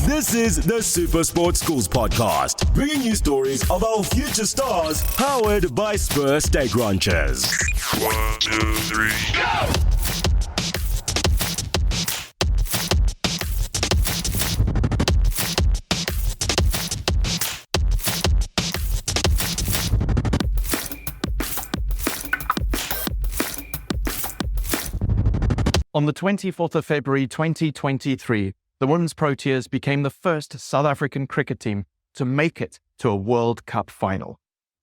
This is the SuperSport Schools podcast, bringing you stories of our future stars, powered by Spur Steak Ranchers. 1, 2, 3, go! On the 24th of February 2023, the Women's Proteas became the first South African cricket team to make it to a World Cup final.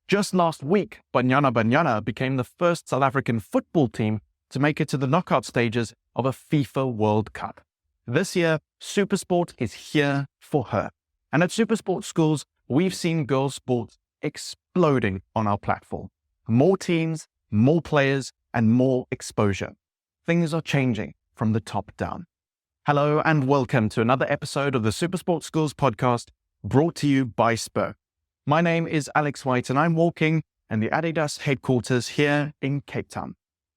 Just last week, Banyana Banyana became the first South African football team to make it to the knockout stages of a FIFA World Cup. This year, SuperSport is here for her. And at SuperSport Schools, we've seen girls' sports exploding on our platform. More teams, more players, and more exposure. Things are changing from the top down. Hello and welcome to another episode of the SuperSport Schools podcast, brought to you by Spur. My name is Alex White and I'm walking in the adidas headquarters here in Cape Town.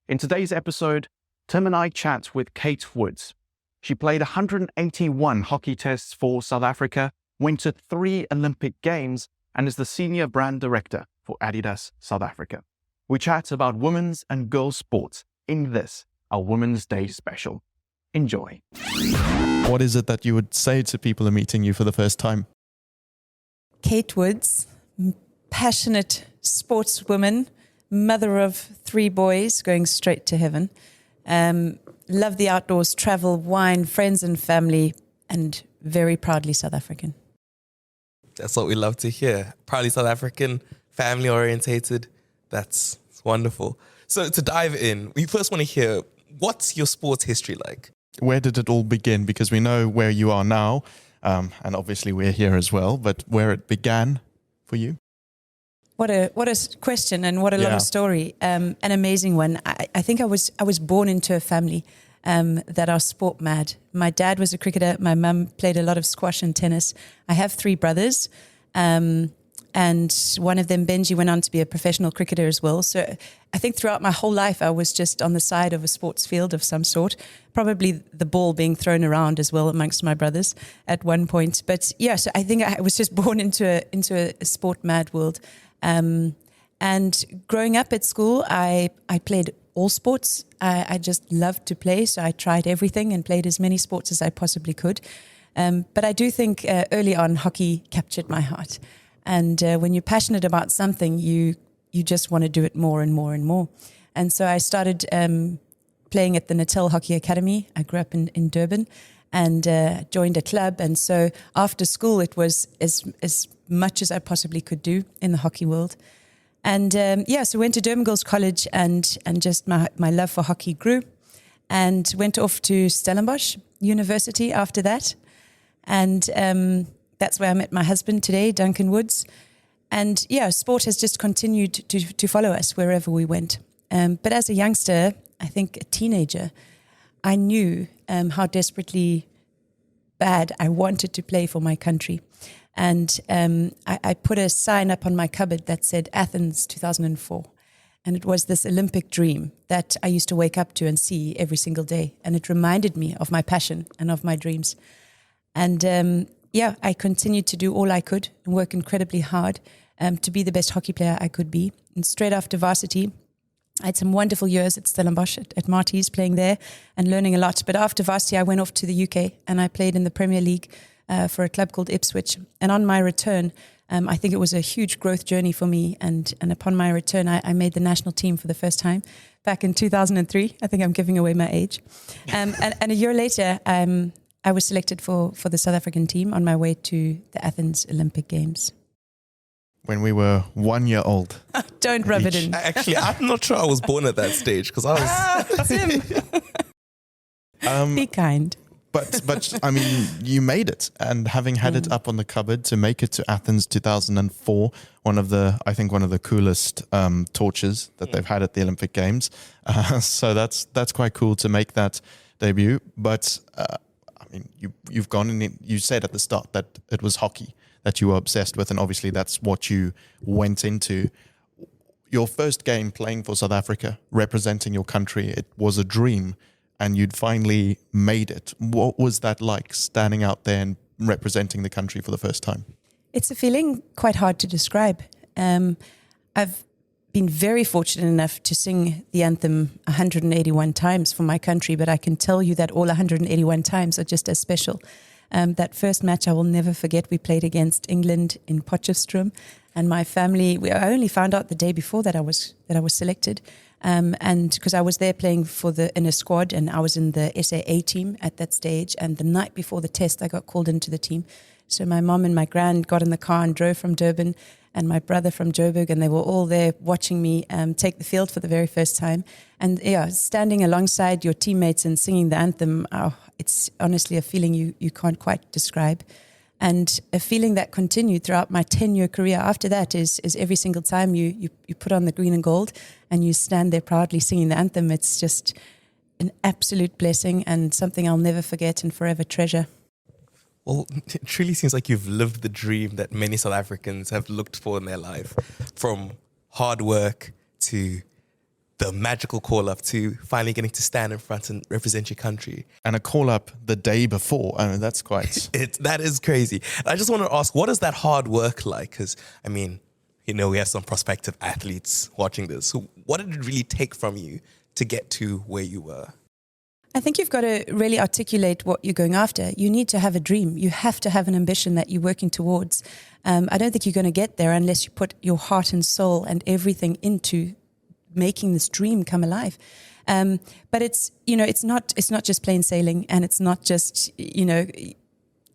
In today's episode, Tim and I chat with Kate Woods. She played 181 hockey tests for South Africa, went to 3 Olympic Games, and is the Senior Brand Director for Adidas South Africa. We chat about women's and girls' sports in this, our Women's Day special. Enjoy. What is it that you would say to people who are meeting you for the first time? Kate Woods, passionate sportswoman, mother of 3 boys going straight to heaven. Love the outdoors, travel, wine, friends and family, and very proudly South African. That's what we love to hear. Proudly South African, family orientated. That's wonderful. So to dive in, we first want to hear, what's your sports history like? Where did it all begin? Because we know where you are now, and obviously we're here as well, but where it began for you? What a question and what a long story. An amazing one. I think I was born into a family that are sport mad. My dad was a cricketer. My mum played a lot of squash and tennis. I have 3 brothers. And one of them, Benji, went on to be a professional cricketer as well. So I think throughout my whole life, I was just on the side of a sports field of some sort, probably the ball being thrown around as well amongst my brothers at one point. But yeah, so I think I was just born into a sport mad world. And growing up at school, I played all sports. I just loved to play. So I tried everything and played as many sports as I possibly could. But I do think early on, hockey captured my heart. And when you're passionate about something, you just want to do it more and more and more. And so I started playing at the Natal Hockey Academy. I grew up in Durban and joined a club. And so after school, it was as much as I possibly could do in the hockey world. And so went to Durban Girls College and just my love for hockey grew. And went off to Stellenbosch University after that. And that's where I met my husband today, Duncan Woods. And yeah, sport has just continued to follow us wherever we went. But as a youngster, I think a teenager, I knew how desperately bad I wanted to play for my country. And I put a sign up on my cupboard that said Athens 2004. And it was this Olympic dream that I used to wake up to and see every single day. And it reminded me of my passion and of my dreams. And I continued to do all I could and work incredibly hard to be the best hockey player I could be. And straight after varsity, I had some wonderful years at Stellenbosch, at Marty's, playing there and learning a lot. But after varsity, I went off to the UK and I played in the Premier League for a club called Ipswich. And on my return, I think it was a huge growth journey for me. And upon my return, I made the national team for the first time back in 2003. I think I'm giving away my age. And a year later, I was selected for the South African team on my way to the Athens Olympic Games. When we were 1 year old. Don't rub it in. Actually, I'm not sure I was born at that stage because I was... Tim. Be kind. But I mean, you made it. And having had it up on the cupboard to make it to Athens 2004, one of the coolest torches that they've had at the Olympic Games. So that's quite cool to make that debut. But... you've gone and you said at the start that it was hockey that you were obsessed with, and obviously that's what you went into. Your first game playing for South Africa, representing your country, it was a dream, and you'd finally made it. What was that like, standing out there and representing the country for the first time? It's a feeling quite hard to describe. I've been very fortunate enough to sing the anthem 181 times for my country, but I can tell you that all 181 times are just as special. That first match I will never forget. We played against England in Potchefstroom, and my family. I only found out the day before that I was selected, and because I was there playing in a squad, and I was in the SAA team at that stage. And the night before the test, I got called into the team. So my mom and my gran got in the car and drove from Durban, and my brother from Joburg, and they were all there watching me take the field for the very first time. And standing alongside your teammates and singing the anthem, it's honestly a feeling you can't quite describe. And a feeling that continued throughout my 10-year career after that is every single time you put on the green and gold and you stand there proudly singing the anthem. It's just an absolute blessing and something I'll never forget and forever treasure. Well, it truly seems like you've lived the dream that many South Africans have looked for in their life, from hard work to the magical call-up to finally getting to stand in front and represent your country. And a call-up the day before. I mean, that's quite... That is crazy. I just want to ask, what is that hard work like? Because, I mean, we have some prospective athletes watching this. So what did it really take from you to get to where you were? I think you've got to really articulate what you're going after. You need to have a dream. You have to have an ambition that you're working towards. I don't think you're going to get there unless you put your heart and soul and everything into making this dream come alive. But it's not just plain sailing, and it's not just,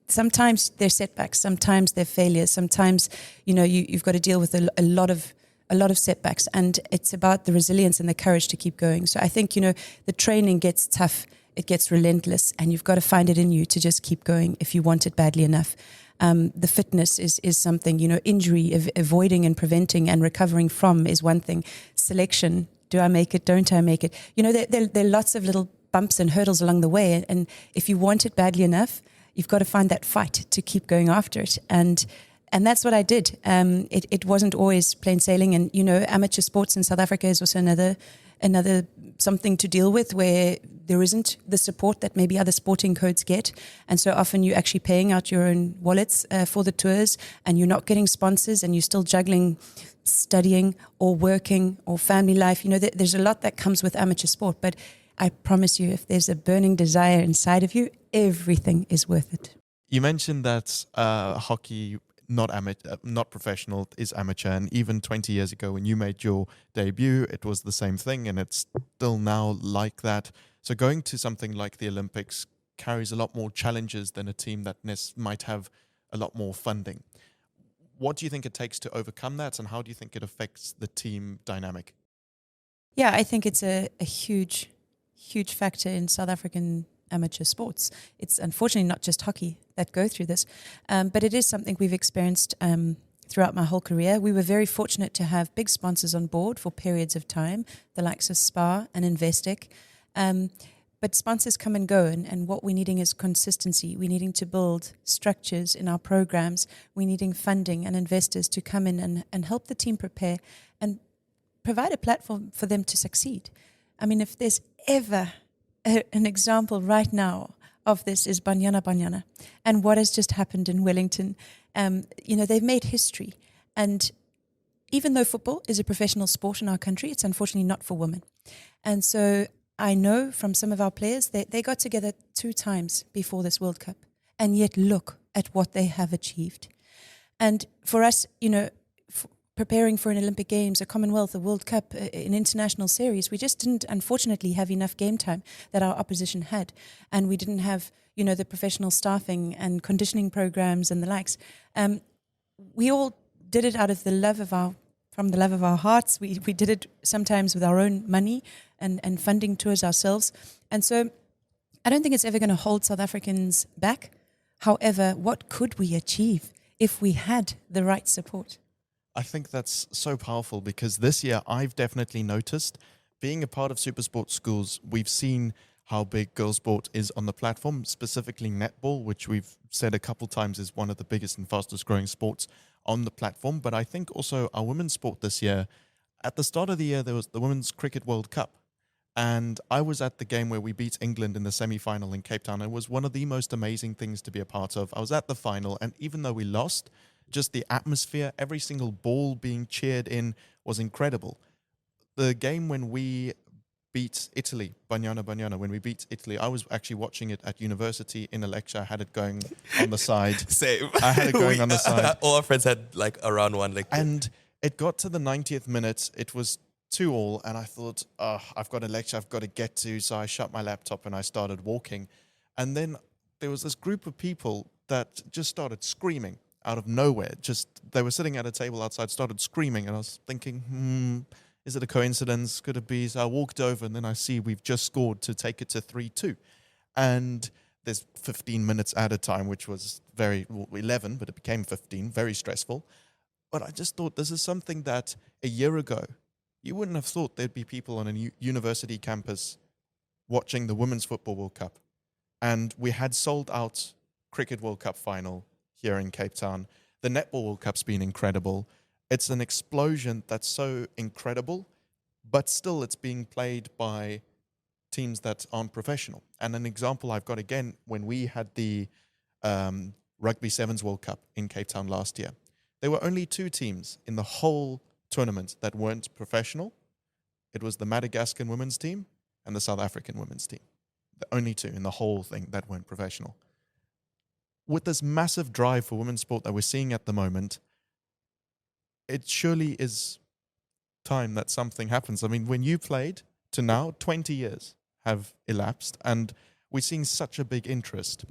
sometimes there's setbacks, sometimes they're failures, sometimes, you've got to deal with a lot of setbacks, and it's about the resilience and the courage to keep going. So I think, the training gets tough, it gets relentless, and you've got to find it in you to just keep going if you want it badly enough. The fitness is something, injury, avoiding and preventing and recovering from is one thing. Selection, do I make it, don't I make it? There are lots of little bumps and hurdles along the way, and if you want it badly enough, you've got to find that fight to keep going after it. And that's what I did. It wasn't always plain sailing. And, amateur sports in South Africa is also another something to deal with, where there isn't the support that maybe other sporting codes get. And so often you're actually paying out your own wallets for the tours, and you're not getting sponsors, and you're still juggling studying or working or family life. There's a lot that comes with amateur sport. But I promise you, if there's a burning desire inside of you, everything is worth it. You mentioned that hockey, not professional, is amateur. And even 20 years ago when you made your debut, it was the same thing, and it's still now like that. So going to something like the Olympics carries a lot more challenges than a team that might have a lot more funding. What do you think it takes to overcome that, and how do you think it affects the team dynamic? Yeah, I think it's a huge factor in South African amateur sports. It's unfortunately not just hockey that go through this, but it is something we've experienced throughout my whole career. We were very fortunate to have big sponsors on board for periods of time, the likes of Spar and Investec. But sponsors come and go, and what we're needing is consistency. We're needing to build structures in our programs. We're needing funding and investors to come in and help the team prepare and provide a platform for them to succeed. I mean, if there's ever an example right now of this, is Banyana and what has just happened in Wellington. They've made history. And even though football is a professional sport in our country, it's unfortunately not for women. And so I know from some of our players, they got together 2 times before this World Cup, and yet look at what they have achieved. And for us, preparing for an Olympic Games, a Commonwealth, a World Cup, an international series, we just didn't, unfortunately, have enough game time that our opposition had. And we didn't have, the professional staffing and conditioning programs and the likes. We all did it out of the love of our hearts. We did it sometimes with our own money and funding tours ourselves. And so I don't think it's ever going to hold South Africans back. However, what could we achieve if we had the right support? I think that's so powerful, because this year I've definitely noticed, being a part of SuperSport Schools, we've seen how big girls' sport is on the platform, specifically netball, which we've said a couple times is one of the biggest and fastest growing sports on the platform. But I think also our women's sport this year, at the start of the year, there was the Women's Cricket World Cup. And I was at the game where we beat England in the semi-final in Cape Town. It was one of the most amazing things to be a part of. I was at the final, and even though we lost, just the atmosphere, every single ball being cheered in was incredible. The game when we beat Italy, Banyana, when we beat Italy, I was actually watching it at university in a lecture. I had it going on the side. Same. I had it going on the side. All our friends had like around one lecture. And it got to the 90th minute. It was 2-2, and I thought, oh, I've got a lecture I've got to get to. So I shut my laptop and I started walking. And then there was this group of people that just started screaming out of nowhere. Just they were sitting at a table outside, started screaming, and I was thinking, is it a coincidence? Could it be? So I walked over, and then I see we've just scored to take it to 3-2. And there's 15 minutes added time, which was 11, but it became 15, very stressful. But I just thought this is something that a year ago, you wouldn't have thought there'd be people on a university campus watching the Women's Football World Cup. And we had sold out Cricket World Cup final here in Cape Town. The Netball World Cup's been incredible. It's an explosion that's so incredible, but still it's being played by teams that aren't professional. And an example I've got again, when we had the Rugby Sevens World Cup in Cape Town last year, there were only 2 teams in the whole tournament that weren't professional. It was the Madagascan women's team and the South African women's team. The only 2 in the whole thing that weren't professional. With this massive drive for women's sport that we're seeing at the moment, it surely is time that something happens. I mean, when you played to now, 20 years have elapsed, and we're seeing such a big interest.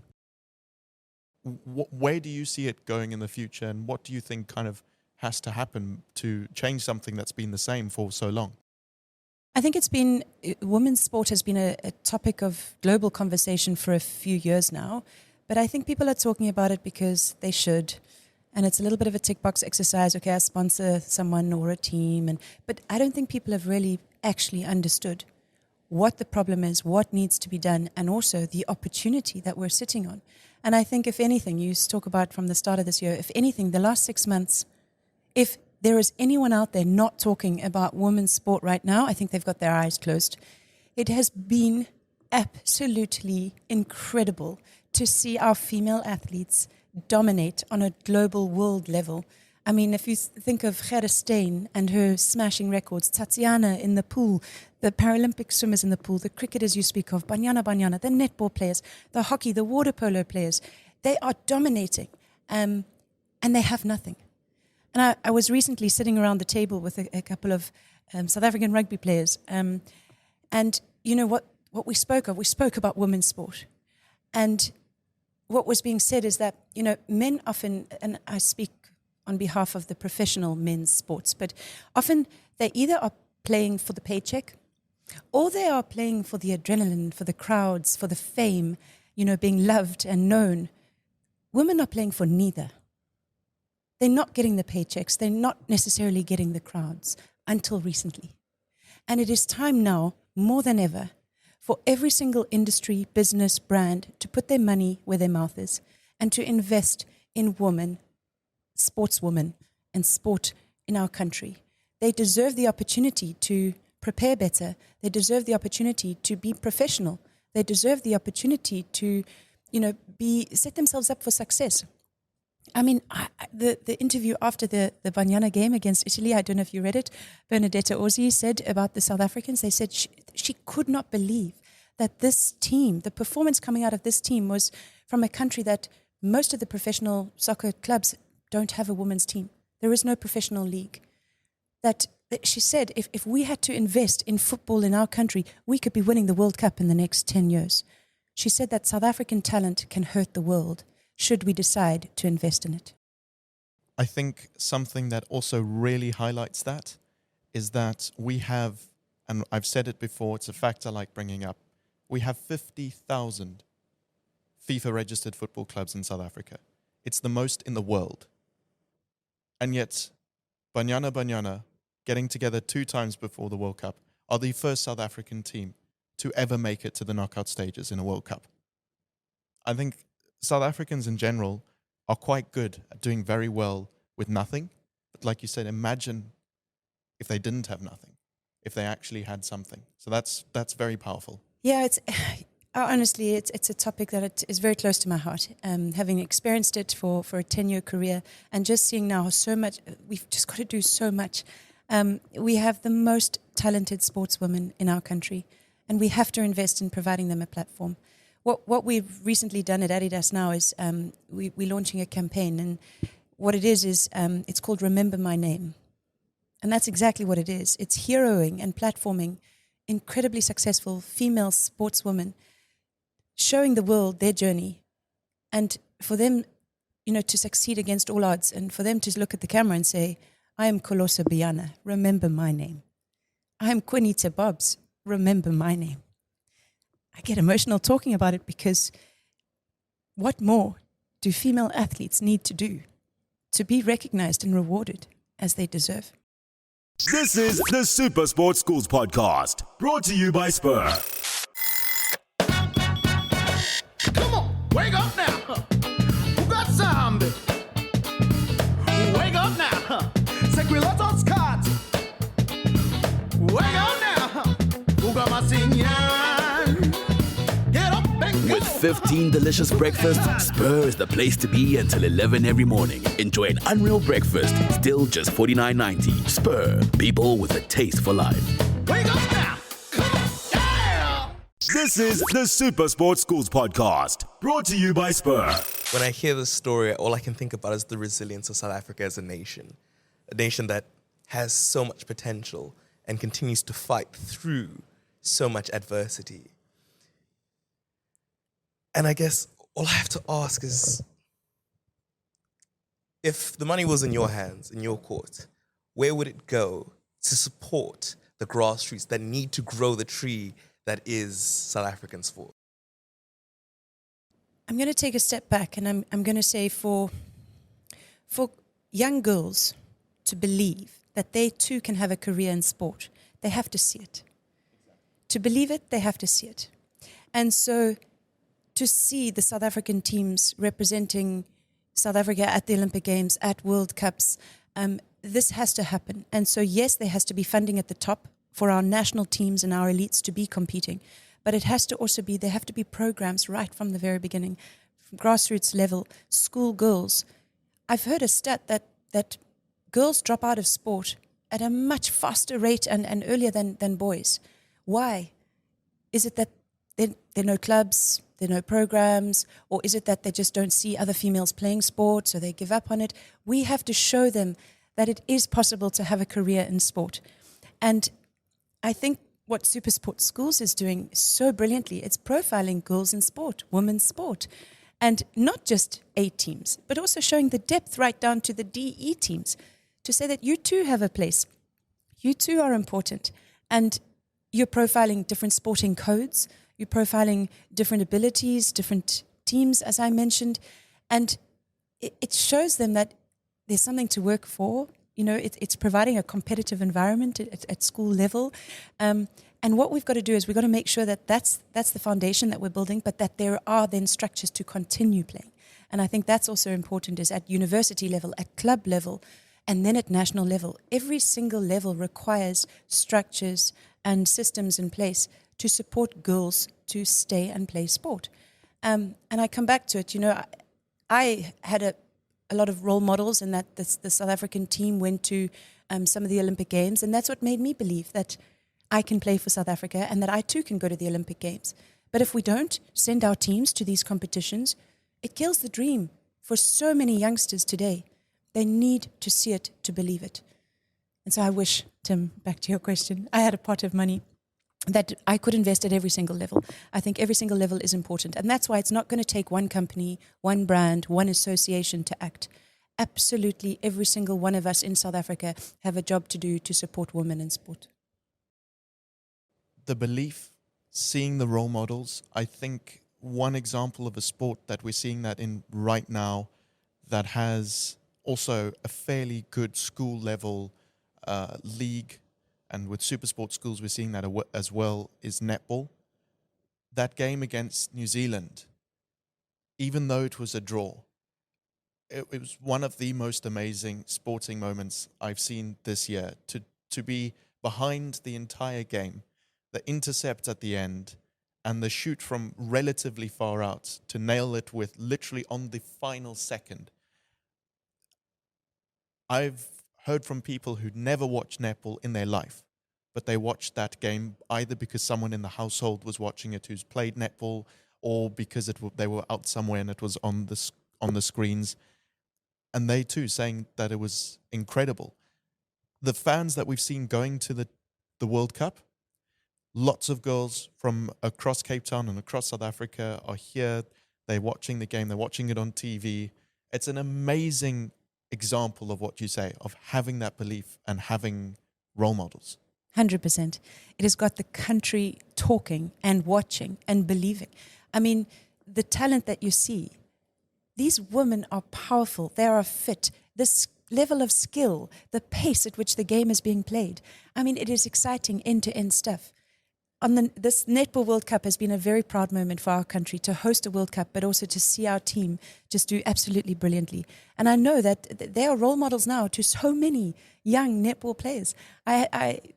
Where do you see it going in the future, and what do you think kind of has to happen to change something that's been the same for so long? I think women's sport has been a topic of global conversation for a few years now, but I think people are talking about it because they should. And it's a little bit of a tick box exercise. Okay, I sponsor someone or a team. But I don't think people have really actually understood what the problem is, what needs to be done, and also the opportunity that we're sitting on. And I think if anything, you talk about from the start of this year, if anything, the last 6 months, if there is anyone out there not talking about women's sport right now, I think they've got their eyes closed. It has been absolutely incredible to see our female athletes dominate on a global world level. I mean, if you think of Gerda Steyn and her smashing records, Tatiana in the pool, the Paralympic swimmers in the pool, the cricketers you speak of, Banyana, the netball players, the hockey, the water polo players, they are dominating, and they have nothing. And I was recently sitting around the table with a couple of South African rugby players, and you know what we spoke of? We spoke about women's sport. And what was being said is that, you know, men often, and I speak on behalf of the professional men's sports, but often they either are playing for the paycheck or they are playing for the adrenaline, for the crowds, for the fame, you know, being loved and known. Women are playing for neither. They're not getting the paychecks. They're not necessarily getting the crowds until recently. And it is time now, more than ever, for every single industry, business, brand to put their money where their mouth is and to invest in women, sportswomen, and sport in our country. They deserve the opportunity to prepare better. They deserve the opportunity to be professional. They deserve the opportunity to, you know, set themselves up for success. I mean, the interview after the Banyana game against Italy, I don't know if you read it, Bernadetta Ozzi said about the South Africans, they said she could not believe that this team, the performance coming out of this team was from a country that most of the professional soccer clubs don't have a women's team. There is no professional league. That she said, if we had to invest in football in our country, we could be winning the World Cup in the next 10 years. She said that South African talent can hurt the world should we decide to invest in it. I think something that also really highlights that is that we have, and I've said it before, it's a fact I like bringing up, we have 50,000 FIFA-registered football clubs in South Africa. It's the most in the world. And yet, Banyana, getting together 2 times before the World Cup, are the first South African team to ever make it to the knockout stages in a World Cup. I think South Africans in general are quite good at doing very well with nothing. But like you said, imagine if they didn't have nothing. if they actually had something. So that's very powerful. Yeah, honestly, it's a topic that it is very close to my heart. Having experienced it for a 10-year career, and just seeing now so much, we've just got to do so much. We have the most talented sportswomen in our country, and we have to invest in providing them a platform. What we've recently done at Adidas now is we're launching a campaign, and what it is it's called Remember My Name. And that's exactly what it is. It's heroing and platforming incredibly successful female sportswomen, showing the world their journey, and for them, to succeed against all odds, and for them to look at the camera and say, I am Kolosa Biana, remember my name. I am Quinita Bobs, remember my name. I get emotional talking about it, because what more do female athletes need to do to be recognized and rewarded as they deserve? This is the SuperSport Schools podcast, brought to you by Spur. Come on, wake up now. Who got zombie? Wake up now. Sequilotos Scott. Wake up now. Who got my singing? Get up and go. With 15 delicious breakfasts, Spur is the place to be until 11 every morning. Enjoy an unreal breakfast, still just $49.90. Spur, people with a taste for life. Wake up now. Come on. Yeah. This is the SuperSport Schools podcast, brought to you by Spur. When I hear this story, all I can think about is the resilience of South Africa as a nation that has so much potential and continues to fight through so much adversity. And I guess all I have to ask is, if the money was in your hands, in your court, where would it go to support the grassroots that need to grow the tree that is South African sport? I'm going to take a step back, and I'm going to say for young girls to believe that they too can have a career in sport, they have to see it. To believe it, they have to see it. And so to see the South African teams representing South Africa at the Olympic Games, at World Cups, this has to happen. And so yes, there has to be funding at the top for our national teams and our elites to be competing. But it has to also be, there have to be programs right from the very beginning, from grassroots level, school girls. I've heard a stat that girls drop out of sport at a much faster rate and earlier than boys. Why? Is it that there are no clubs, there are no programs, or is it that they just don't see other females playing sport, so they give up on it? We have to show them that it is possible to have a career in sport. And I think what SuperSport Schools is doing so brilliantly, it's profiling girls in sport, women's sport, and not just A teams, but also showing the depth right down to the DE teams, to say that you too have a place. You too are important. And you're profiling different sporting codes, you're profiling different abilities, different teams, as I mentioned, and it shows them that there's something to work for. It's providing a competitive environment at school level. And what we've got to do is we've got to make sure that that's the foundation that we're building, but that there are then structures to continue playing. And I think that's also important, is at university level, at club level, and then at national level. Every single level requires structures and systems in place to support girls to stay and play sport. And I come back to it. I had a lot of role models in that the South African team went to some of the Olympic Games, and that's what made me believe that I can play for South Africa and that I too can go to the Olympic Games. But if we don't send our teams to these competitions, it kills the dream for so many youngsters today. They need to see it to believe it. And so I wish, Tim, back to your question, I had a pot of money that I could invest at every single level. I think every single level is important. And that's why it's not going to take one company, one brand, one association to act. Absolutely every single one of us in South Africa have a job to do to support women in sport. The belief, seeing the role models, I think one example of a sport that we're seeing that in right now that has also a fairly good school level league, and with SuperSport Schools we're seeing that as well, is netball. That game against New Zealand, even though it was a draw, it was one of the most amazing sporting moments I've seen this year. To be behind the entire game, the intercept at the end, and the shoot from relatively far out to nail it with literally on the final second. I've heard from people who never watched netball in their life, but they watched that game either because someone in the household was watching it who's played netball, or because they were out somewhere and it was on the screens, and they too saying that it was incredible. The fans that we've seen going to the World Cup, lots of girls from across Cape Town and across South Africa are here. They're watching the game. They're watching it on TV. It's an amazing example of what you say, of having that belief and having role models. 100%. It has got the country talking and watching and believing. I mean, the talent that you see, these women are powerful. They are fit. This level of skill, the pace at which the game is being played. I mean, it is exciting end-to-end stuff. This Netball World Cup has been a very proud moment for our country to host a World Cup, but also to see our team just do absolutely brilliantly. And I know that they are role models now to so many young netball players.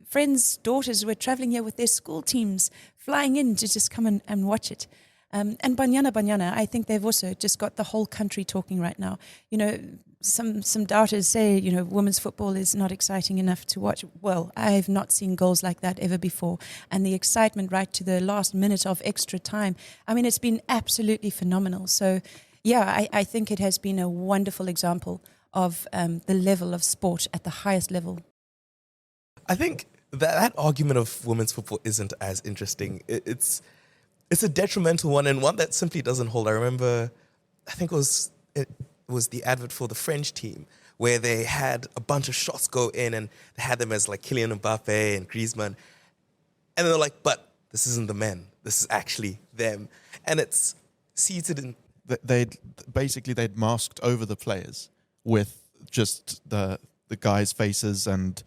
Friends' daughters were traveling here with their school teams, flying in to just come and watch it. And Banyana, I think they've also just got the whole country talking right now. You know, some doubters say, you know, women's football is not exciting enough to watch. Well, I have not seen goals like that ever before. And the excitement right to the last minute of extra time. I mean, it's been absolutely phenomenal. So, yeah, I think it has been a wonderful example of the level of sport at the highest level. I think that argument of women's football isn't as interesting. It's a detrimental one, and one that simply doesn't hold. I remember, I think it was the advert for the French team where they had a bunch of shots go in and they had them as like Kylian Mbappe and Griezmann. And they're like, but this isn't the men. This is actually them. And it's seated in... They'd masked over the players with just the guys' faces and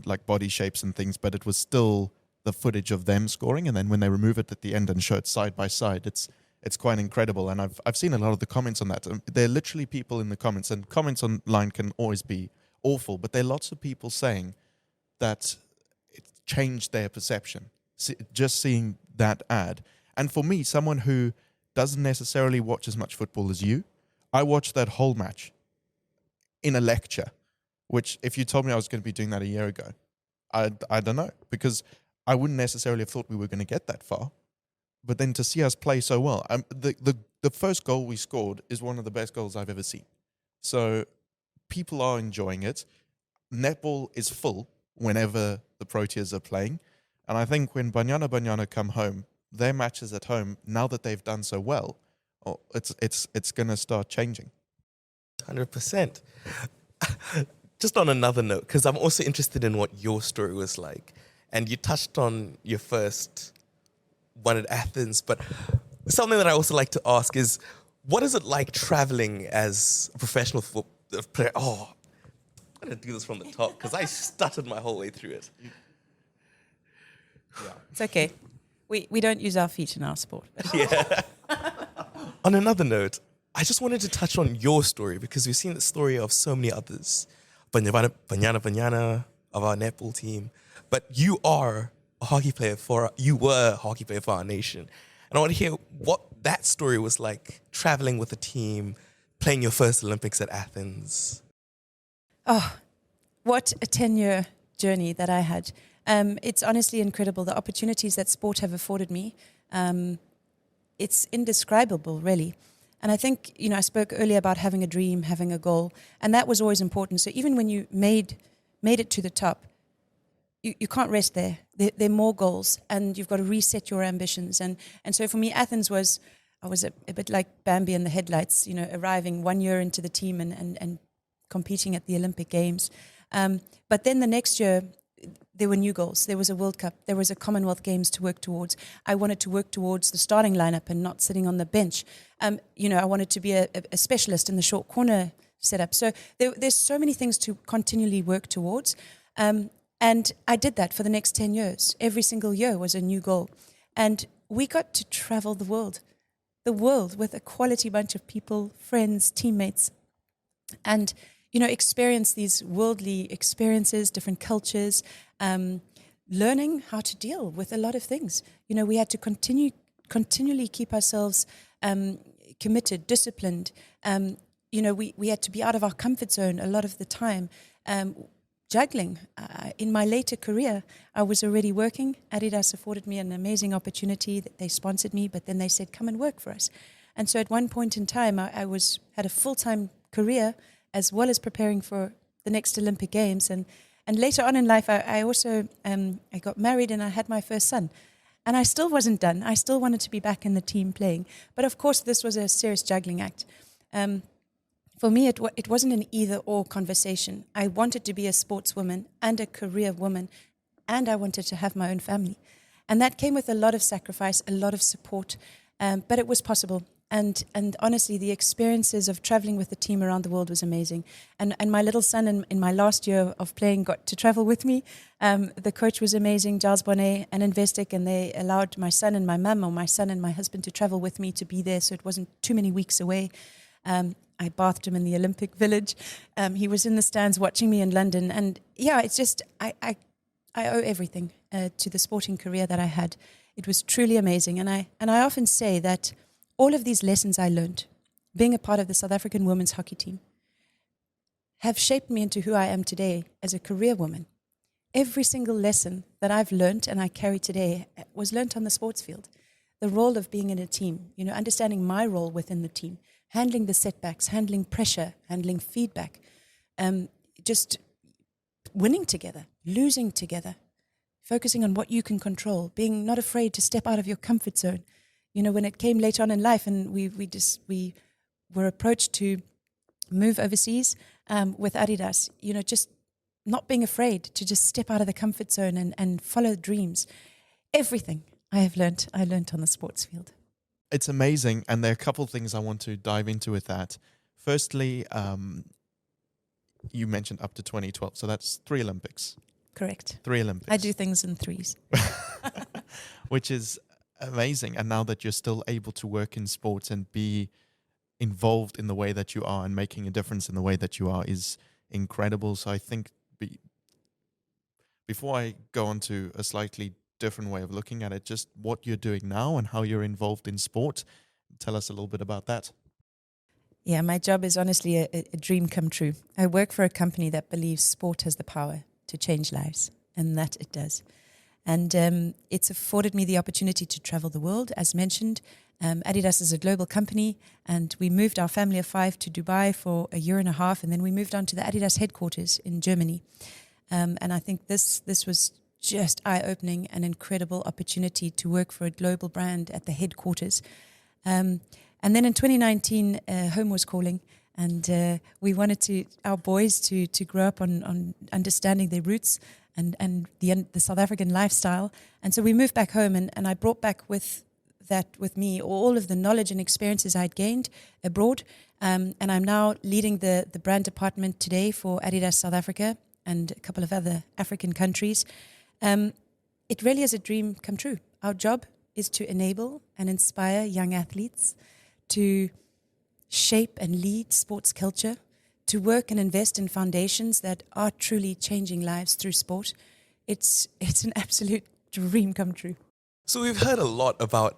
like body shapes and things, but it was still the footage of them scoring. And then when they remove it at the end and show it side by side, it's quite incredible. And I've seen a lot of the comments on that. There are literally people in the comments, and comments online can always be awful, but there are lots of people saying that it changed their perception, just seeing that ad. And for me, someone who doesn't necessarily watch as much football as you, I watched that whole match in a lecture, which if you told me I was going to be doing that a year ago, I don't know, because I wouldn't necessarily have thought we were going to get that far. But then to see us play so well, the first goal we scored is one of the best goals I've ever seen. So people are enjoying it. Netball is full whenever the Proteas are playing. And I think when Banyana come home, their matches at home, now that they've done so well, it's going to start changing. 100%. Just on another note, because I'm also interested in what your story was like. And you touched on your first one at Athens, but something that I also like to ask is, what is it like traveling as a professional football player? Oh, I'm going to do this from the top because I stuttered my whole way through it. Yeah. It's okay. We don't use our feet in our sport. Yeah. On another note, I just wanted to touch on your story because we've seen the story of so many others. Banyana of our netball team. But you were a hockey player for our nation. And I want to hear what that story was like, traveling with a team, playing your first Olympics at Athens. Oh, what a 10-year journey that I had. It's honestly incredible, the opportunities that sport have afforded me. It's indescribable, really. And I think, I spoke earlier about having a dream, having a goal, and that was always important. So even when you made it to the top, you can't rest there. There are more goals, and you've got to reset your ambitions. And so for me, Athens I was a bit like Bambi in the headlights, arriving 1 year into the team and competing at the Olympic Games. But then the next year, there were new goals. There was a World Cup. There was a Commonwealth Games to work towards. I wanted to work towards the starting lineup and not sitting on the bench. I wanted to be a specialist in the short corner setup. So there's so many things to continually work towards. And I did that for the next 10 years. Every single year was a new goal. And we got to travel the world with a quality bunch of people, friends, teammates, and, experience these worldly experiences, different cultures. learning how to deal with a lot of things. You know, we had to continually keep ourselves committed, disciplined. You know, we had to be out of our comfort zone a lot of the time. Juggling. In my later career, I was already working. Adidas afforded me an amazing opportunity. They sponsored me, but then they said, come and work for us. And so at one point in time, I had a full-time career as well as preparing for the next Olympic Games. And later on in life, I also I got married and I had my first son. And I still wasn't done. I still wanted to be back in the team playing. But of course, this was a serious juggling act. For me, it wasn't an either-or conversation. I wanted to be a sportswoman and a career woman, and I wanted to have my own family. And that came with a lot of sacrifice, a lot of support, but it was possible. And honestly, the experiences of traveling with the team around the world was amazing. And my little son in my last year of playing got to travel with me. The coach was amazing, Giles Bonnet and Investec, and they allowed my son and my mum, or my son and my husband, to travel with me to be there, so it wasn't too many weeks away. I bathed him in the Olympic Village. He was in the stands watching me in London. And yeah, it's just, I owe everything to the sporting career that I had. It was truly amazing. And I often say that all of these lessons I learned, being a part of the South African women's hockey team, have shaped me into who I am today as a career woman. Every single lesson that I've learned and I carry today was learned on the sports field. The role of being in a team, you know, understanding my role within the team, handling the setbacks, handling pressure, handling feedback, just winning together, losing together, focusing on what you can control, being not afraid to step out of your comfort zone. You know, when it came later on in life and we were approached to move overseas with Adidas, you know, just not being afraid to just step out of the comfort zone and follow dreams. Everything I learned on the sports field. It's amazing, and there are a couple of things I want to dive into with that. Firstly, you mentioned up to 2012, so that's 3 Olympics. Correct. 3 Olympics. I do things in threes. Which is amazing, and now that you're still able to work in sports and be involved in the way that you are and making a difference in the way that you are is incredible. So I think before I go on to a slightly different way of looking at it, just what you're doing now and how you're involved in sport. Tell us a little bit about that. Yeah, my job is honestly a dream come true. I work for a company that believes sport has the power to change lives, and that it does. And it's afforded me the opportunity to travel the world, as mentioned. Adidas is a global company, and we moved our family of 5 to Dubai for a year and a half, and then we moved on to the Adidas headquarters in Germany. And I think this was just eye-opening, an incredible opportunity to work for a global brand at the headquarters. And then in 2019, home was calling, and we wanted our boys to grow up on understanding their roots and the South African lifestyle. And so we moved back home, and I brought back with me all of the knowledge and experiences I'd gained abroad. And I'm now leading the brand department today for Adidas South Africa and a couple of other African countries. It really is a dream come true. Our job is to enable and inspire young athletes to shape and lead sports culture, to work and invest in foundations that are truly changing lives through sport. It's an absolute dream come true. So we've heard a lot about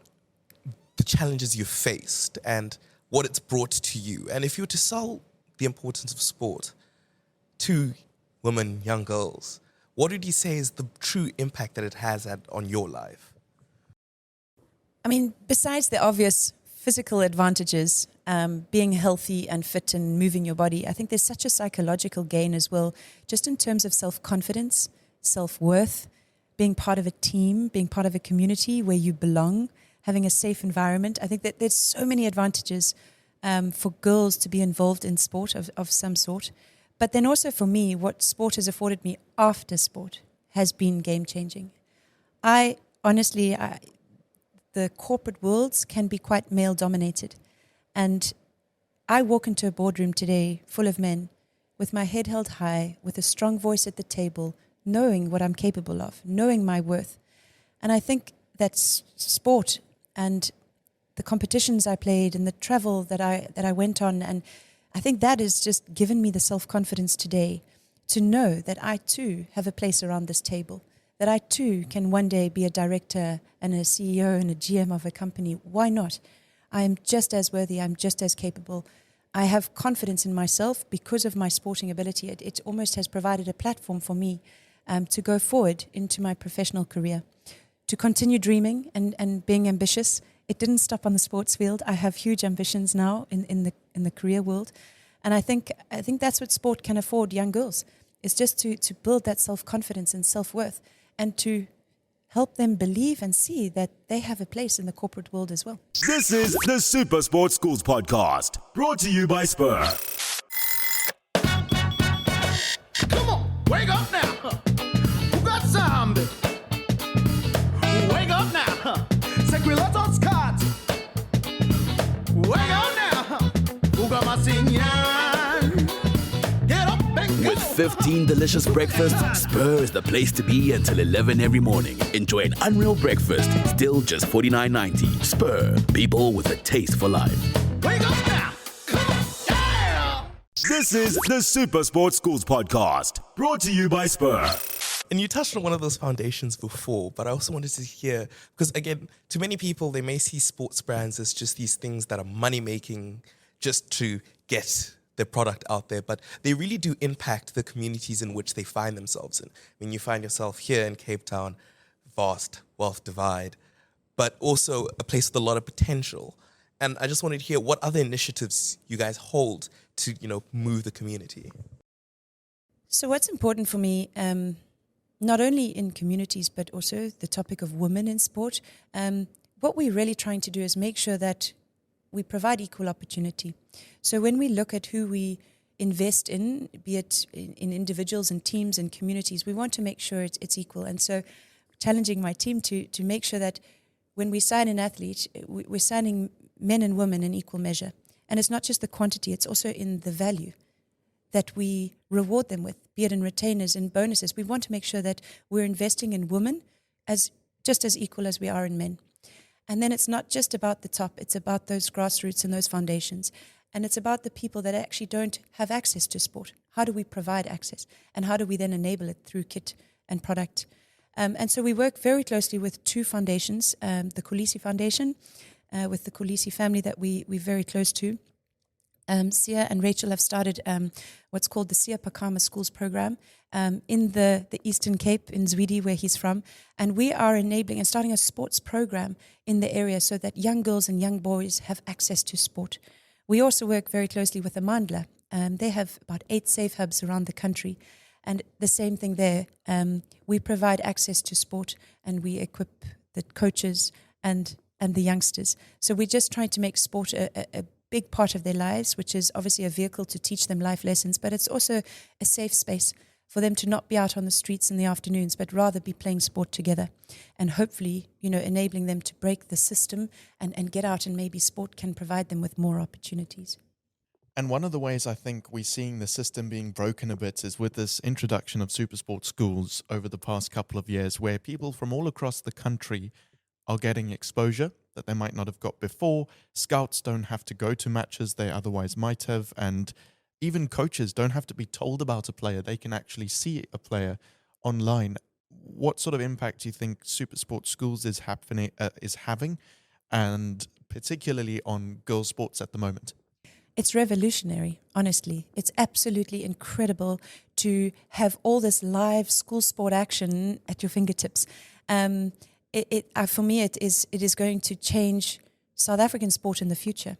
the challenges you've faced and what it's brought to you. And if you were to sell the importance of sport to women, young girls, what would you say is the true impact that it has on your life? I mean, besides the obvious physical advantages, being healthy and fit and moving your body, I think there's such a psychological gain as well, just in terms of self-confidence, self-worth, being part of a team, being part of a community where you belong, having a safe environment. I think that there's so many advantages for girls to be involved in sport of some sort. But then also for me, what sport has afforded me after sport has been game-changing. Honestly, the corporate worlds can be quite male-dominated. And I walk into a boardroom today full of men with my head held high, with a strong voice at the table, knowing what I'm capable of, knowing my worth. And I think that sport and the competitions I played and the travel that I went on, and I think that has just given me the self-confidence today to know that I too have a place around this table, that I too can one day be a director and a CEO and a GM of a company. Why not? I am just as worthy. I'm just as capable. I have confidence in myself because of my sporting ability. It almost has provided a platform for me to go forward into my professional career, to continue dreaming and being ambitious. It didn't stop on the sports field. I have huge ambitions now in the career world. And I think that's what sport can afford young girls. It's just to build that self-confidence and self-worth and to help them believe and see that they have a place in the corporate world as well. This is the SuperSport Schools podcast, brought to you by Spur. Come on, wake up now. Who got zombie? Wake up now. Sequilatos cut. Wake up now. Who got my sign? Get up and go. With 15 delicious breakfasts, Spur is the place to be until 11 every morning. Enjoy an unreal breakfast, still just $49.90. Spur, people with a taste for life. Wake up now. Come on. Yeah. This is the SuperSport Schools podcast, brought to you by Spur. And you touched on one of those foundations before, but I also wanted to hear, because again, to many people, they may see sports brands as just these things that are money-making just to get their product out there, but they really do impact the communities in which they find themselves in. I mean, you find yourself here in Cape Town, vast wealth divide, but also a place with a lot of potential. And I just wanted to hear what other initiatives you guys hold to, move the community. So what's important for me, not only in communities, but also the topic of women in sport, what we're really trying to do is make sure that we provide equal opportunity. So when we look at who we invest in, be it in individuals and teams and communities, we want to make sure it's equal. And so challenging my team to make sure that when we sign an athlete, we're signing men and women in equal measure. And it's not just the quantity, it's also in the value that we reward them with, be it in retainers and bonuses. We want to make sure that we're investing in women as just as equal as we are in men. And then it's not just about the top, it's about those grassroots and those foundations. And it's about the people that actually don't have access to sport. How do we provide access? And how do we then enable it through kit and product? And so we work very closely with two foundations, the Kulisi Foundation, with the Kulisi family that we're very close to. Sia and Rachel have started what's called the Sia Pakama Schools program in the Eastern Cape in Zwidi, where he's from. And we are enabling and starting a sports program in the area so that young girls and young boys have access to sport. We also work very closely with Amandla. They have about 8 safe hubs around the country. And the same thing there. We provide access to sport and we equip the coaches and the youngsters. So we're just trying to make sport a big part of their lives, which is obviously a vehicle to teach them life lessons, but it's also a safe space for them to not be out on the streets in the afternoons, but rather be playing sport together and hopefully, enabling them to break the system and get out, and maybe sport can provide them with more opportunities. And one of the ways I think we're seeing the system being broken a bit is with this introduction of SuperSport Schools over the past couple of years, where people from all across the country are getting exposure that they might not have got before. Scouts don't have to go to matches they otherwise might have, and even coaches don't have to be told about a player. They can actually see a player online. What sort of impact do you think SuperSport Schools is having, and particularly on girls' sports at the moment? It's revolutionary, honestly. It's absolutely incredible to have all this live school sport action at your fingertips. For me, it is going to change South African sport in the future.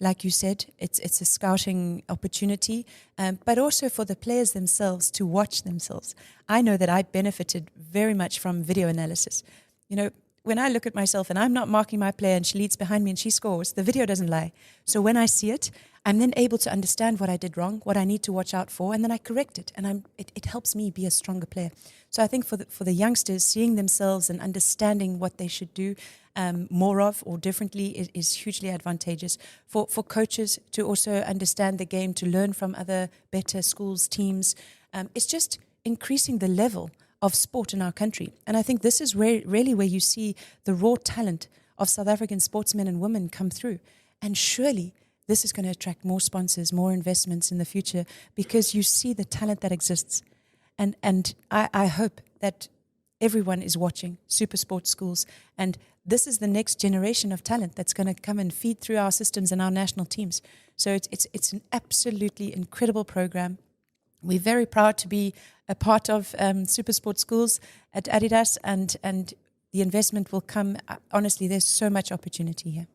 Like you said, it's a scouting opportunity, but also for the players themselves to watch themselves. I know that I benefited very much from video analysis. When I look at myself and I'm not marking my player and she leads behind me and she scores, the video doesn't lie. So when I see it, I'm then able to understand what I did wrong, what I need to watch out for, and then I correct it. And it helps me be a stronger player. So I think for the youngsters, seeing themselves and understanding what they should do more of or differently is hugely advantageous. For coaches to also understand the game, to learn from other better schools, teams, it's just increasing the level of sport in our country. And I think this is really where you see the raw talent of South African sportsmen and women come through. And surely this is going to attract more sponsors, more investments in the future, because you see the talent that exists. And I hope that everyone is watching SuperSport Schools. And this is the next generation of talent that's going to come and feed through our systems and our national teams. So it's an absolutely incredible program. We're very proud to be a part of SuperSport Schools at Adidas, and the investment will come. Honestly, there's so much opportunity here.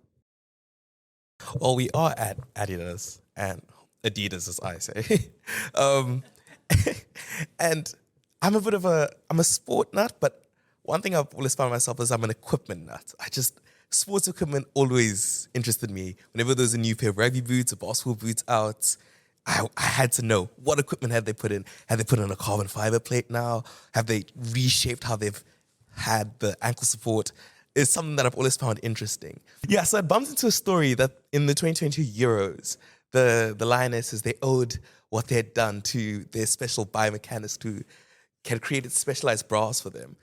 Well, we are at Adidas and Adidas, as I say. And I'm a sport nut, but one thing I've always found myself is I'm an equipment nut. Sports equipment always interested me. Whenever there's a new pair of rugby boots or basketball boots out, I had to know what equipment had they put in. Had they put in a carbon fiber plate now? Have they reshaped how they've had the ankle support? It's something that I've always found interesting. Yeah, so I bumped into a story that in the 2022 Euros, the Lionesses, they owed what they had done to their special biomechanics who had created specialized bras for them.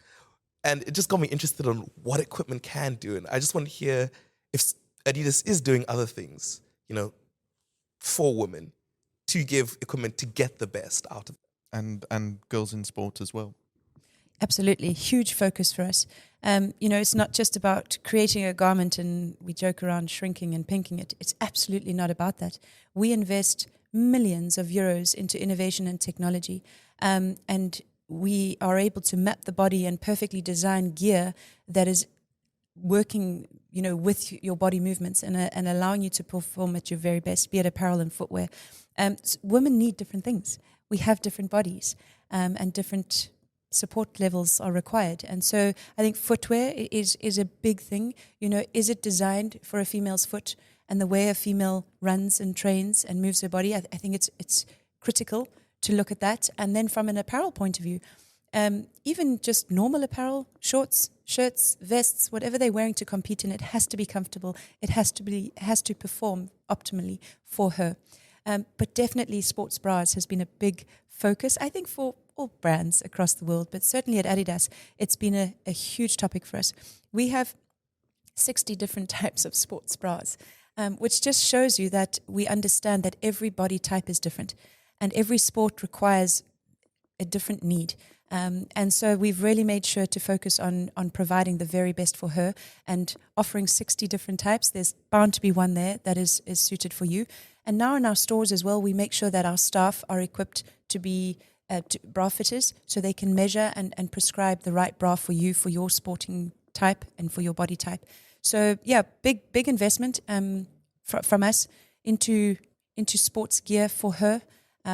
And it just got me interested on what equipment can do. And I just want to hear if Adidas is doing other things, for women to give equipment to get the best out of it. And girls in sport as well. Absolutely. Huge focus for us. It's not just about creating a garment and we joke around shrinking and pinking it. It's absolutely not about that. We invest millions of euros into innovation and technology. And we are able to map the body and perfectly design gear that is working, with your body movements and allowing you to perform at your very best, be it apparel and footwear. Women need different things. We have different bodies, and different support levels are required. And so I think footwear is a big thing. Is it designed for a female's foot and the way a female runs and trains and moves her body? I think it's critical to look at that. And then from an apparel point of view, even just normal apparel, shorts, shirts, vests, whatever they're wearing to compete in, it has to be comfortable. It has to perform optimally for her. But definitely sports bras has been a big focus, I think, for all brands across the world, but certainly at Adidas, it's been a huge topic for us. We have 60 different types of sports bras, which just shows you that we understand that every body type is different and every sport requires a different need. And so we've really made sure to focus on providing the very best for her and offering 60 different types. There's bound to be one there that is suited for you. And now in our stores as well, we make sure that our staff are equipped to be bra fitters so they can measure and prescribe the right bra for you, for your sporting type and for your body type. So yeah, big investment from us into sports gear for her,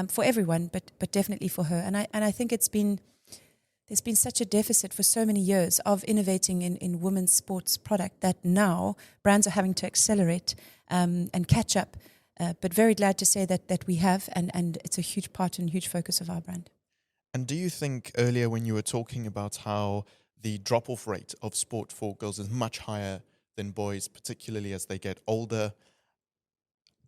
for everyone, but definitely for her. And I think there's been such a deficit for so many years of innovating in women's sports product that now brands are having to accelerate and catch up. But very glad to say that we have, and it's a huge part and huge focus of our brand. And do you think earlier when you were talking about how the drop-off rate of sport for girls is much higher than boys, particularly as they get older?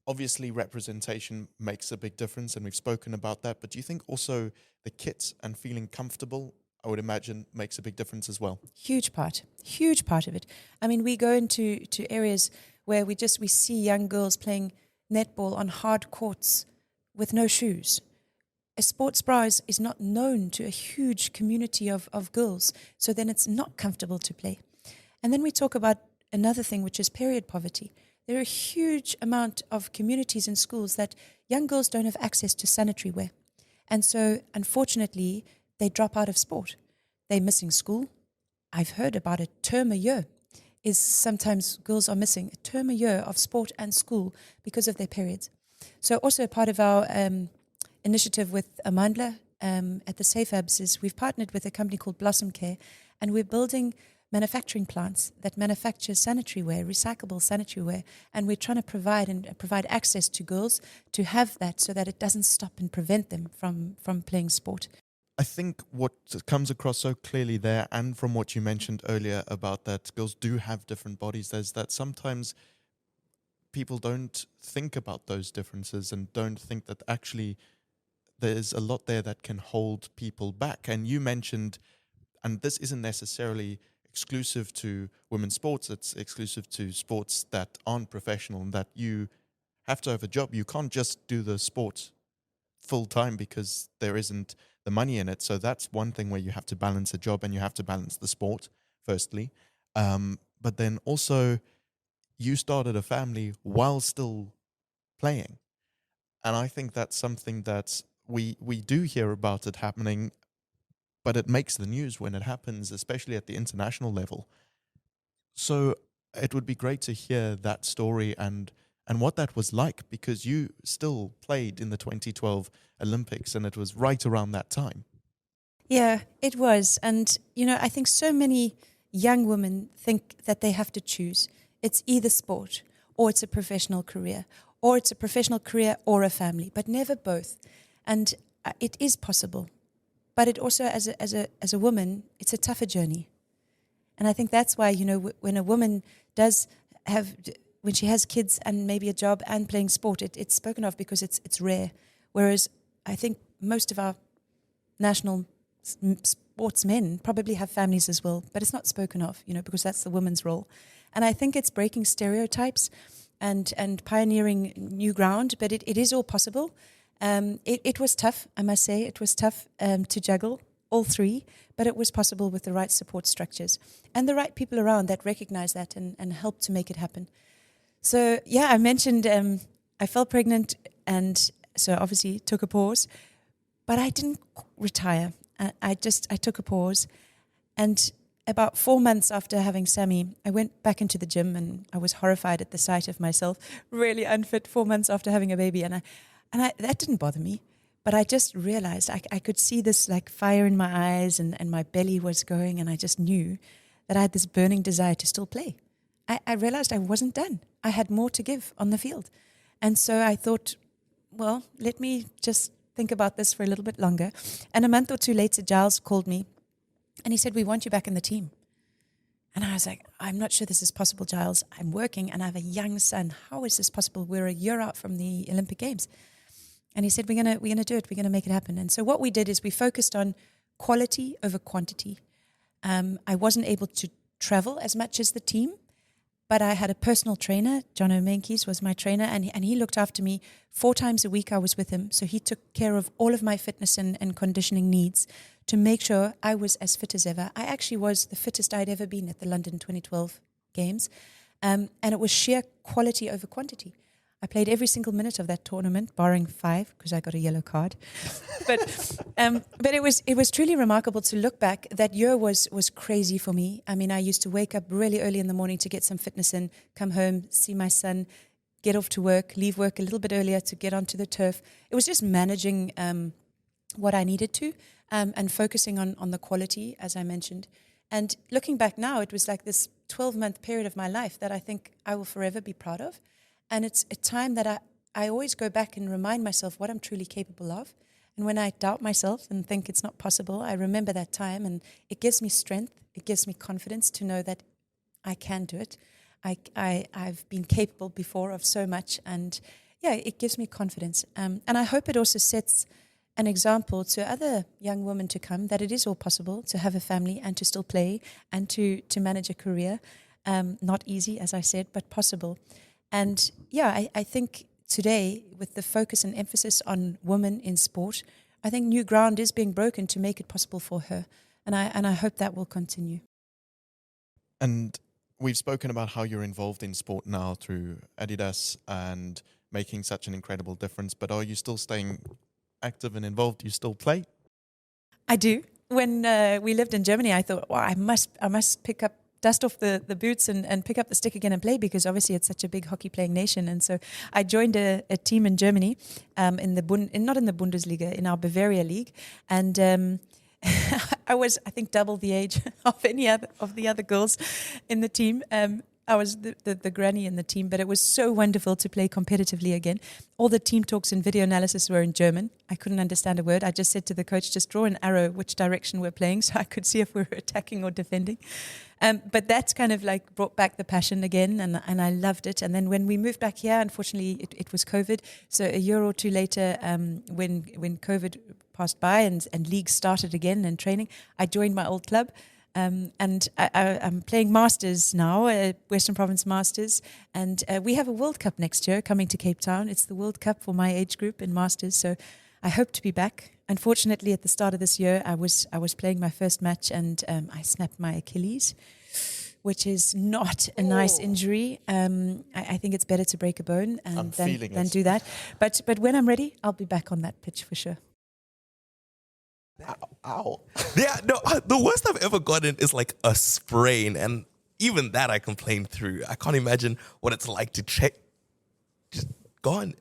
Obviously, representation makes a big difference, and we've spoken about that. But do you think also the kit and feeling comfortable, I would imagine, makes a big difference as well? Huge part of it. I mean, we go into areas where we see young girls playing netball on hard courts with no shoes. A sports bra is not known to a huge community of girls, so then it's not comfortable to play. And then we talk about another thing, which is period poverty. There are a huge amount of communities and schools that young girls don't have access to sanitary wear. And so, unfortunately, they drop out of sport. They're missing school. I've heard about a term a year. Is sometimes girls are missing a term a year of sport and school because of their periods. So also part of our initiative with Amandla at the Safe Hubs is we've partnered with a company called Blossom Care, and we're building manufacturing plants that manufacture sanitary wear, recyclable sanitary wear, and we're trying to provide access to girls to have that so that it doesn't stop and prevent them from playing sport. I think what comes across so clearly there, and from what you mentioned earlier about that girls do have different bodies, is that sometimes people don't think about those differences and don't think that actually there's a lot there that can hold people back. And you mentioned, and this isn't necessarily exclusive to women's sports, it's exclusive to sports that aren't professional, and that you have to have a job. You can't just do the sport full time because there isn't the money in it. So that's one thing where you have to balance a job and you have to balance the sport, firstly. But then also, you started a family while still playing. And I think that's something that we do hear about it happening, but it makes the news when it happens, especially at the international level. So it would be great to hear that story and what that was like, because you still played in the 2012 Olympics and it was right around that time. Yeah, it was. And, I think so many young women think that they have to choose. It's either sport or it's a professional career, or it's a professional career or a family, but never both. And it is possible. But it also, as a woman, it's a tougher journey. And I think that's why, when a woman when she has kids and maybe a job and playing sport, it's spoken of because it's rare. Whereas I think most of our national sportsmen probably have families as well, but it's not spoken of, because that's the woman's role. And I think it's breaking stereotypes and pioneering new ground, but it is all possible. It was tough, I must say. It was tough to juggle all three, but it was possible with the right support structures and the right people around that recognize that and help to make it happen. So, yeah, I mentioned I fell pregnant and so obviously took a pause, but I didn't retire. I took a pause, and about 4 months after having Sammy, I went back into the gym and I was horrified at the sight of myself, really unfit 4 months after having a baby. And that didn't bother me, but I just realized I could see this like fire in my eyes and my belly was going, and I just knew that I had this burning desire to still play. I realized I wasn't done. I had more to give on the field. And so I thought, well, let me just think about this for a little bit longer. And a month or two later, Giles called me and he said, "We want you back in the team." And I was like, "I'm not sure this is possible, Giles. I'm working and I have a young son. How is this possible? We're a year out from the Olympic Games." And he said, we're gonna do it. We're gonna make it happen. And so what we did is we focused on quality over quantity. I wasn't able to travel as much as the team, but I had a personal trainer. John O'Menkes was my trainer, and he looked after me 4 times a week. I was with him. So he took care of all of my fitness and conditioning needs to make sure I was as fit as ever. I actually was the fittest I'd ever been at the London 2012 Games. And it was sheer quality over quantity. I played every single minute of that tournament, barring 5, because I got a yellow card. But it was truly remarkable to look back. That year was crazy for me. I mean, I used to wake up really early in the morning to get some fitness in, come home, see my son, get off to work, leave work a little bit earlier to get onto the turf. It was just managing what I needed to and focusing on the quality, as I mentioned. And looking back now, it was like this 12-month period of my life that I think I will forever be proud of. And it's a time that I always go back and remind myself what I'm truly capable of. And when I doubt myself and think it's not possible, I remember that time, and it gives me strength. It gives me confidence to know that I can do it. I've been capable before of so much, and yeah, it gives me confidence. And I hope it also sets an example to other young women to come that it is all possible to have a family and to still play and to manage a career. Not easy, as I said, but possible. And yeah, I think today, with the focus and emphasis on women in sport, I think new ground is being broken to make it possible for her. And I hope that will continue. And we've spoken about how you're involved in sport now through Adidas and making such an incredible difference. But are you still staying active and involved? Do you still play? I do. When we lived in Germany, I thought, well, I must dust off the boots and pick up the stick again and play, because obviously it's such a big hockey playing nation. And so I joined a team in Germany, not in the Bundesliga, in our Bavaria league. And I was, I think, double the age of any of the other girls in the team. I was the granny in the team, but it was so wonderful to play competitively again. All the team talks and video analysis were in German. I couldn't understand a word. I just said to the coach, just draw an arrow which direction we're playing so I could see if we were attacking or defending. But that's kind of like brought back the passion again, and I loved it. And then when we moved back here, unfortunately, it was COVID. So a year or two later, when COVID passed by and leagues started again and training, I joined my old club. And I'm playing Masters now, Western Province Masters, and we have a World Cup next year coming to Cape Town. It's the World Cup for my age group in Masters, so I hope to be back. Unfortunately, at the start of this year, I was playing my first match and I snapped my Achilles, which is not a nice injury. I think it's better to break a bone than do that. But when I'm ready, I'll be back on that pitch for sure. Ow. Yeah, no, the worst I've ever gotten is like a sprain, and even that I complained through. I can't imagine what it's like to check. Just gone.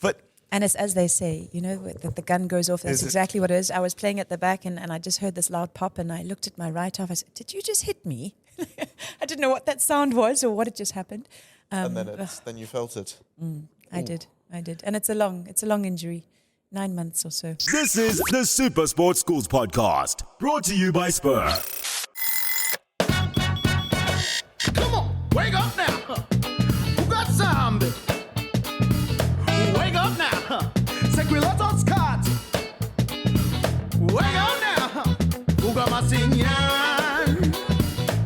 But and it's as they say, you know, the gun goes off. That's exactly what it is. I was playing at the back and I just heard this loud pop and I looked at my right half. I said, "Did you just hit me?" I didn't know what that sound was or what had just happened. And then you felt it. I did, and it's a long injury, 9 months or so. This is the SuperSport Schools podcast, brought to you by Spur. Come on, wake up now. Who got zombie? Wake up now. Sequilatos cat. Wake up now. Who got my sign?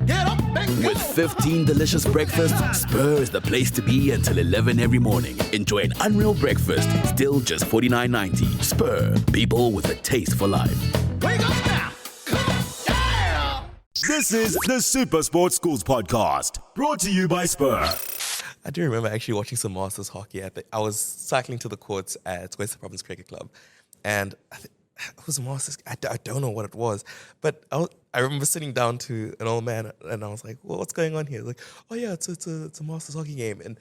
Get up and go. With 15 delicious breakfasts, Spur is the place to be until 11 every morning. Enjoy an unreal breakfast, still just $49.90. Spur, people with a taste for life. Wake up now. Come on. Yeah. This is the SuperSport Schools podcast, brought to you by Spur. I do remember actually watching some Masters hockey. I was cycling to the courts at Western Province Cricket Club, and it was Masters. I don't know what it was, but I remember sitting down to an old man, and I was like, "Well, what's going on here?" Like, "Oh yeah, it's a Masters hockey game." And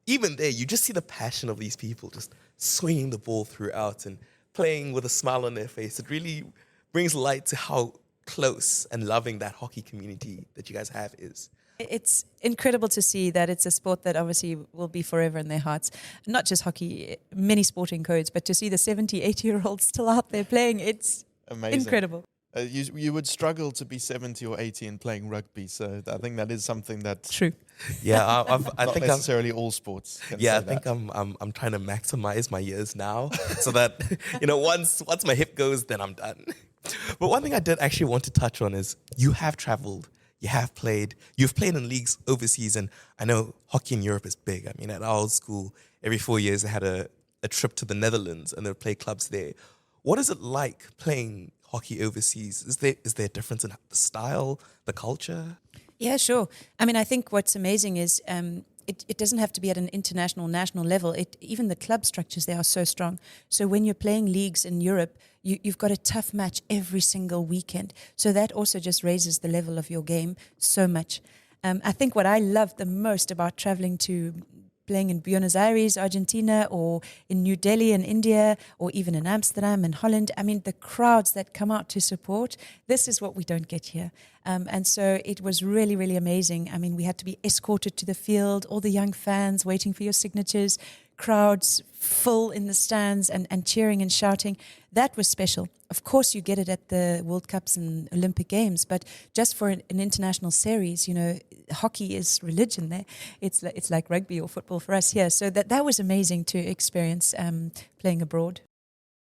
even there, you just see the passion of these people just swinging the ball throughout and playing with a smile on their face. It really brings light to how close and loving that hockey community that you guys have is. It's incredible to see that it's a sport that obviously will be forever in their hearts. Not just hockey, many sporting codes, but to see the 70, 80-year-olds still out there playing, it's amazing. Incredible. You would struggle to be 70 or 80 and playing rugby, so I think that is something that's true. Yeah, I not think necessarily all sports. I think I'm trying to maximize my years now, so that once my hip goes, then I'm done. But one thing I did actually want to touch on is you have traveled. You've played in leagues overseas, and I know hockey in Europe is big. I mean, at our old school, every 4 years they had a trip to the Netherlands, and they would play clubs there. What is it like playing hockey overseas? Is there a difference in the style, the culture? Yeah, sure. I mean, I think what's amazing is it doesn't have to be at an international, national level. Even the club structures, they are so strong. So when you're playing leagues in Europe, you've got a tough match every single weekend. So that also just raises the level of your game so much. I think what I love the most about traveling to playing in Buenos Aires, Argentina, or in New Delhi in India, or even in Amsterdam and Holland, I mean, the crowds that come out to support, this is what we don't get here. And so it was really, really amazing. I mean, we had to be escorted to the field, all the young fans waiting for your signatures, crowds full in the stands and cheering and shouting. That was special. Of course, you get it at the World Cups and Olympic Games, but just for an international series, hockey is religion there. It's like rugby or football for us here. So that was amazing to experience playing abroad.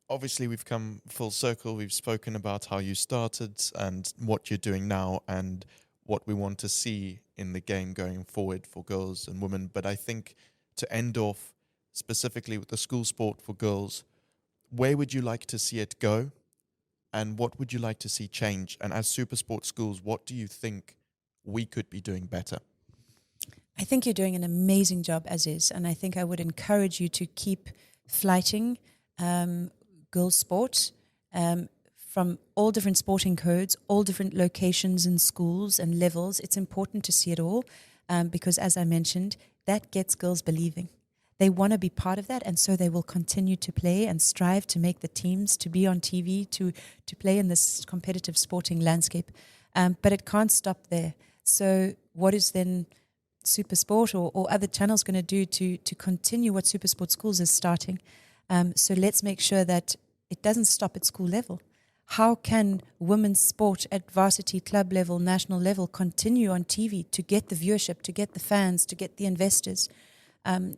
Obviously, we've come full circle. We've spoken about how you started and what you're doing now and what we want to see in the game going forward for girls and women. But I think to end off specifically with the school sport for girls, where would you like to see it go? And what would you like to see change? And as SuperSport Schools, what do you think we could be doing better? I think you're doing an amazing job as is. And I think I would encourage you to keep flighting girls' sport from all different sporting codes, all different locations and schools and levels. It's important to see it all because, as I mentioned, that gets girls believing. They want to be part of that, and so they will continue to play and strive to make the teams, to be on TV, to play in this competitive sporting landscape. But it can't stop there. So what is then SuperSport or other channels going to do to continue what SuperSport Schools is starting? So let's make sure that it doesn't stop at school level. How can women's sport at varsity, club level, national level continue on TV to get the viewership, to get the fans, to get the investors?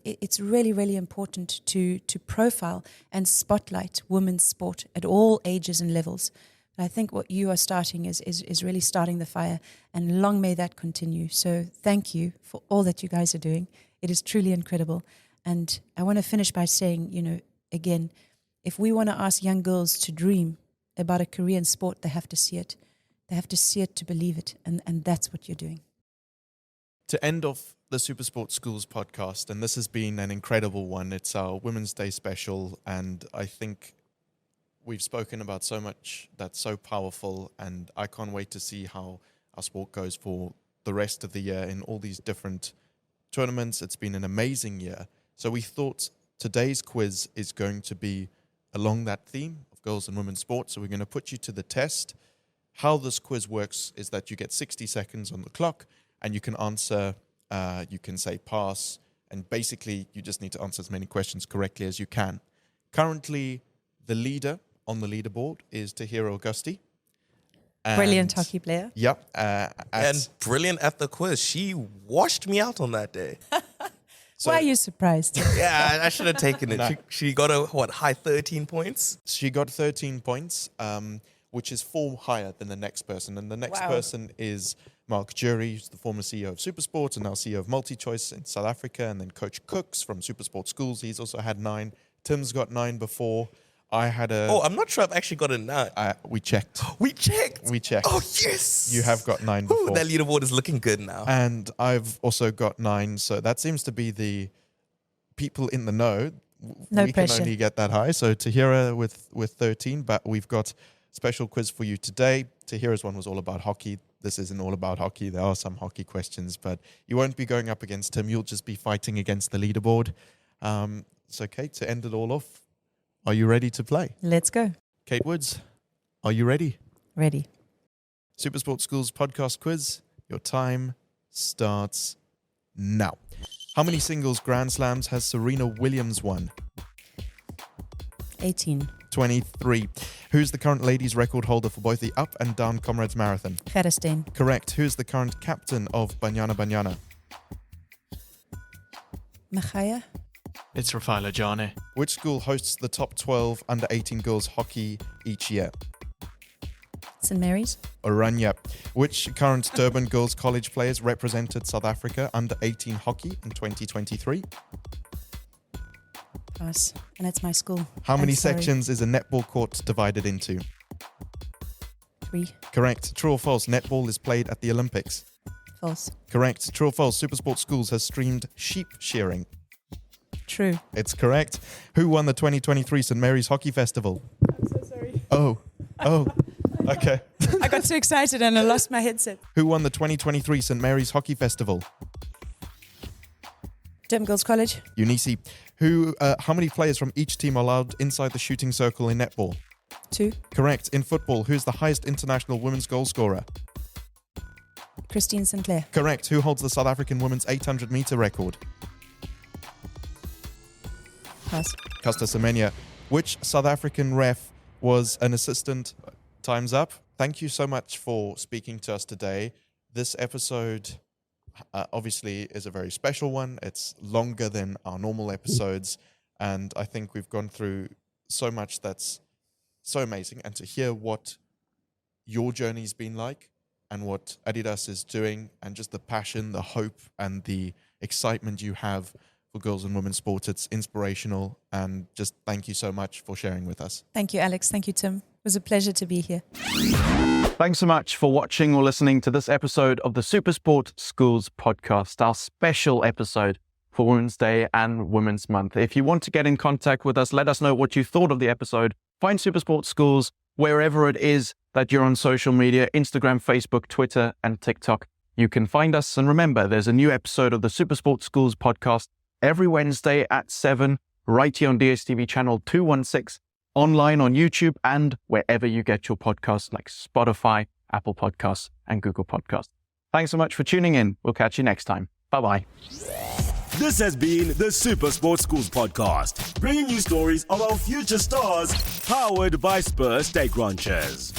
It's really, really important to profile and spotlight women's sport at all ages and levels. And I think what you are starting is really starting the fire, and long may that continue. So thank you for all that you guys are doing. It is truly incredible. And I want to finish by saying, again, if we want to ask young girls to dream about a career in sport, they have to see it. They have to see it to believe it. And that's what you're doing. To end off the SuperSport Schools podcast, and this has been an incredible one. It's our Women's Day special, and I think we've spoken about so much that's so powerful, and I can't wait to see how our sport goes for the rest of the year in all these different tournaments. It's been an amazing year. So we thought today's quiz is going to be along that theme of girls and women's sports. So we're going to put you to the test. How this quiz works is that you get 60 seconds on the clock, and you can answer, you can say pass, and basically you just need to answer as many questions correctly as you can. Currently, the leader on the leaderboard is Tahira Augusti. Brilliant hockey player. Yep. And brilliant at the quiz. She washed me out on that day. So, why are you surprised? Yeah, I should have taken it. No. She got high 13 points? She got 13 points, which is 4 higher than the next person. And the next person is Mark Jury, who's the former CEO of SuperSport and now CEO of MultiChoice in South Africa. And then Coach Cooks from SuperSport Schools. He's also had 9. Tim's got 9 before. I had a... Oh, I'm not sure I've actually got a 9. We checked. We checked? We checked. Oh, yes! You have got 9 before. Ooh, that leaderboard is looking good now. And I've also got 9. So that seems to be the people in the know. No we pressure. can only get that high. So Tahira with 13, but we've got special quiz for you today. Tahira's one was all about hockey. This isn't all about hockey. There are some hockey questions, but you won't be going up against him. You'll just be fighting against the leaderboard. So Kate, to end it all off, are you ready to play? Let's go. Kate Woods, are you ready? Ready. SuperSport Schools podcast quiz. Your time starts now. How many singles Grand Slams has Serena Williams won? 18. 23. Who's the current ladies record holder for both the up and down Comrades Marathon? Gerstein. Correct. Who's the current captain of Banyana Banyana? Machaya. It's Rafaela Jane. Which school hosts the top 12 under 18 girls hockey each year? St. Mary's. Oranje. Which current Durban Girls College players represented South Africa under 18 hockey in 2023? Pass. And it's my school. How many I'm sorry. sections is a netball court divided into? 3. Correct. True or false? Netball is played at the Olympics. False. Correct. True or false? SuperSport Schools has streamed sheep shearing. True. It's correct. Who won the 2023 St. Mary's Hockey Festival? I'm so sorry. Oh. Okay. I got too excited and I lost my headset. Who won the 2023 St. Mary's Hockey Festival? Durban Girls College. Unisi. How many players from each team are allowed inside the shooting circle in netball? 2. Correct. In football, who's the highest international women's goal scorer? Christine Sinclair. Correct. Who holds the South African women's 800-meter record? Pass. Caster Semenya. Which South African ref was an assistant? Time's up. Thank you so much for speaking to us today. This episode obviously is a very special one. It's longer than our normal episodes, and I think we've gone through so much that's so amazing. And to hear what your journey's been like and what Adidas is doing, and just the passion, the hope, and the excitement you have for girls and women's sports, it's inspirational. And just thank you so much for sharing with us. Thank you, Alex. Thank you, Tim. It was a pleasure to be here. Thanks so much for watching or listening to this episode of the SuperSport Schools podcast, our special episode for Women's Day and Women's Month. If you want to get in contact with us, let us know what you thought of the episode. Find SuperSport Schools wherever it is that you're on social media, Instagram, Facebook, Twitter, and TikTok. You can find us. And remember, there's a new episode of the SuperSport Schools podcast every Wednesday at 7, right here on DSTV channel 216, online on YouTube, and wherever you get your podcasts like Spotify, Apple Podcasts, and Google Podcasts. Thanks so much for tuning in. We'll catch you next time. Bye-bye. This has been the SuperSport Schools podcast, bringing you stories of our future stars, powered by Spur Steak Ranchers.